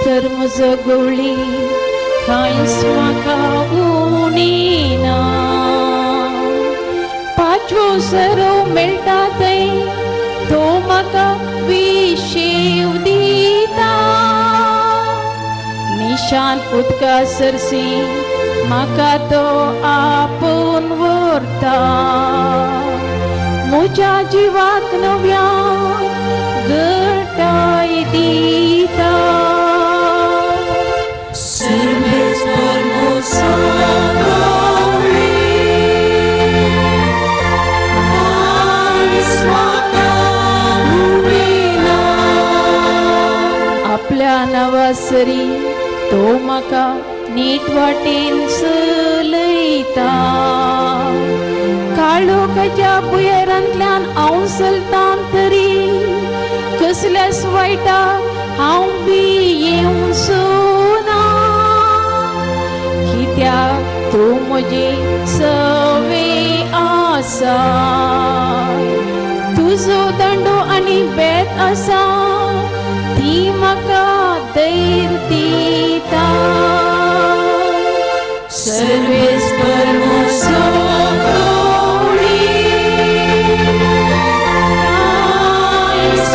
तर म्हजो गवळी कांयच म्हाका उणीना. पांचवो सरो मेळटा थंय तो म्हाका विशेव दिता. निशान उदका सरसी म्हाका तो आपूण व्हरता. म्हज्या जिवाक नव्या घटाय दिता. Servez-por moça gawli, कांयच म्हाका उणीना. आपल्या नावासरी तो म्हाका नीट वाटेन चलयता. काळोखाच्या बुयेरांतल्यान हांव चलतां तरी कसल्याच वायटाक हांव बी येवचो ना. कित्याक तूं म्हजी सवे आसा. तुजो दंडो आनी बेत आसा ती म्हाका धैर्य दिता. Servez-por moça gawli, कांयच